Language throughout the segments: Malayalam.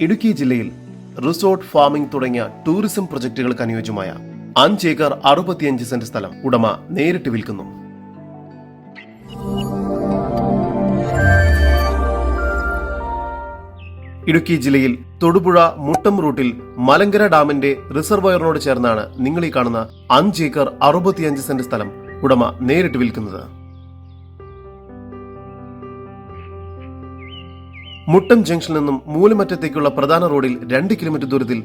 ഇടുക്കി ജില്ലയിൽ റിസോർട്ട്, ഫാമിംഗ് തുടങ്ങിയ ടൂറിസം പ്രൊജക്ടുകൾക്ക് അനുയോജ്യമായ 5 ഏക്കർ 65 സെന്റ് സ്ഥലം ഉടമ നേരിട്ട് വിൽക്കുന്നു. ഇടുക്കി ജില്ലയിൽ തൊടുപുഴ മുട്ടം റൂട്ടിൽ മലങ്കര ഡാമിന്റെ റിസർവോയറിനോട് ചേർന്നാണ് നിങ്ങൾ ഈ കാണുന്ന 5 ഏക്കർ 65 സെന്റ് സ്ഥലം ഉടമ നേരിട്ട് വിൽക്കുന്നത്. മുട്ടം ജംഗ്ഷനിൽ നിന്നും മൂലമറ്റത്തേക്കുള്ള പ്രധാന റോഡിൽ 2 കിലോമീറ്റർ ദൂരത്തിൽ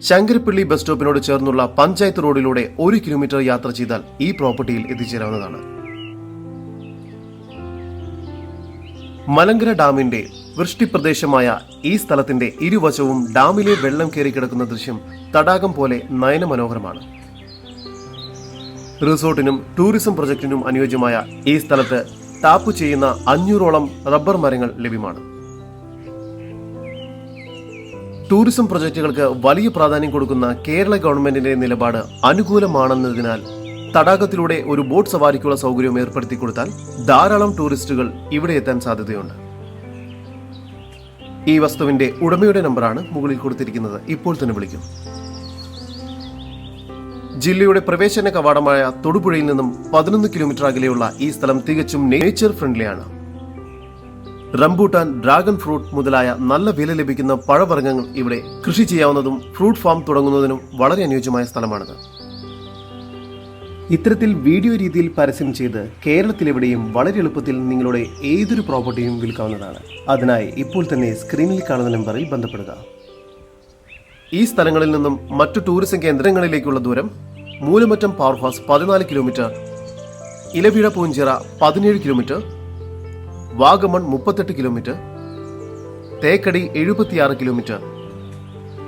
ശങ്കരപ്പള്ളി ബസ് സ്റ്റോപ്പിനോട് ചേർന്നുള്ള പഞ്ചായത്ത് റോഡിലൂടെ 1 കിലോമീറ്റർ യാത്ര ചെയ്താൽ ഈ പ്രോപ്പർട്ടിയിൽ എത്തിച്ചേരാവുന്നതാണ്. മലങ്കര ഡാമിന്റെ വൃഷ്ടിപ്രദേശമായ ഈ സ്ഥലത്തിന്റെ ഇരുവശവും ഡാമിലെ വെള്ളം കയറി കിടക്കുന്ന ദൃശ്യം തടാകം പോലെ നയനമനോഹരമാണ്. റിസോർട്ടിനും ടൂറിസം പ്രൊജക്ടിനും അനുയോജ്യമായ ഈ സ്ഥലത്ത് ടാപ്പ് ചെയ്യുന്ന 500ഓളം റബ്ബർ മരങ്ങൾ ലഭ്യമാണ്. ടൂറിസം പ്രൊജക്ടുകൾക്ക് വലിയ പ്രാധാന്യം കൊടുക്കുന്ന കേരള ഗവൺമെന്റിന്റെ നിലപാട് അനുകൂലമാണെന്നതിനാൽ തടാകത്തിലൂടെ ഒരു ബോട്ട് സവാരിക്കുള്ള സൗകര്യം ഏർപ്പെടുത്തി കൊടുത്താൽ ധാരാളം ടൂറിസ്റ്റുകൾ ഇവിടെ എത്താൻ സാധ്യതയുണ്ട്. ഈ വസ്തുവിന്റെ ഉടമയുടെ നമ്പറാണ് മുകളിൽ കൊടുത്തിരിക്കുന്നത്. ഇപ്പോൾ തന്നെ വിളിക്കും. ജില്ലയുടെ പ്രവേശന കവാടമായ തൊടുപുഴയിൽ നിന്നും 11 കിലോമീറ്റർ അകലെയുള്ള ഈ സ്ഥലം തികച്ചും നേച്ചർ ഫ്രണ്ട്ലിയാണ്. റംബൂട്ടാൻ, ഡ്രാഗൺ ഫ്രൂട്ട് മുതലായ നല്ല വില ലഭിക്കുന്ന പഴവർഗ്ഗങ്ങൾ ഇവിടെ കൃഷി ചെയ്യാവുന്നതും ഫ്രൂട്ട് ഫാം തുടങ്ങുന്നതിനും വളരെ അനുയോജ്യമായ സ്ഥലമാണിത്. ഇത്തരത്തിൽ വീഡിയോ രീതിയിൽ പരസ്യം ചെയ്ത് കേരളത്തിലെവിടെയും വളരെ എളുപ്പത്തിൽ നിങ്ങളുടെ ഏതൊരു പ്രോപ്പർട്ടിയും വിൽക്കാവുന്നതാണ്. അതിനായി ഇപ്പോൾ തന്നെ സ്ക്രീനിൽ കാണുന്ന നമ്പറിൽ ബന്ധപ്പെടുക. ഈ സ്ഥലങ്ങളിൽ നിന്നും മറ്റു ടൂറിസം കേന്ദ്രങ്ങളിലേക്കുള്ള ദൂരം: Moolamattom power house 14 kilometre, Ilaveezha Poonchira 17 kilometre, Vagamon 38 kilometre, Thekkady 76 kilometre,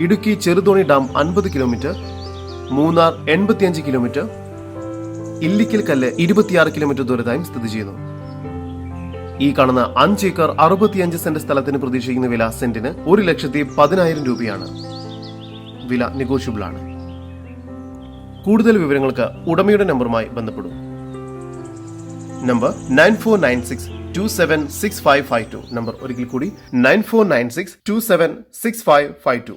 Idukki Cheruthoni dam 50 kilometre, Munnar 85 kilometre, Illikkal Kallu 26 kilometre ദൂരത്തായും സ്ഥിതി ചെയ്യുന്നു. ഈ കാണുന്ന 5 ഏക്കർ 65 സെന്റ് സ്ഥലത്തിന് പ്രതീക്ഷിക്കുന്ന വില സെന്റിന് 1,10,000 രൂപയാണ്. വില നെഗോഷ്യബിൾ ആണ്. കൂടുതൽ വിവരങ്ങൾക്ക് ഉടമയുടെ നമ്പറുമായി ബന്ധപ്പെടും. നമ്പർ 9496276552. നമ്പർ ഒരിക്കൽ കൂടി 9496276552.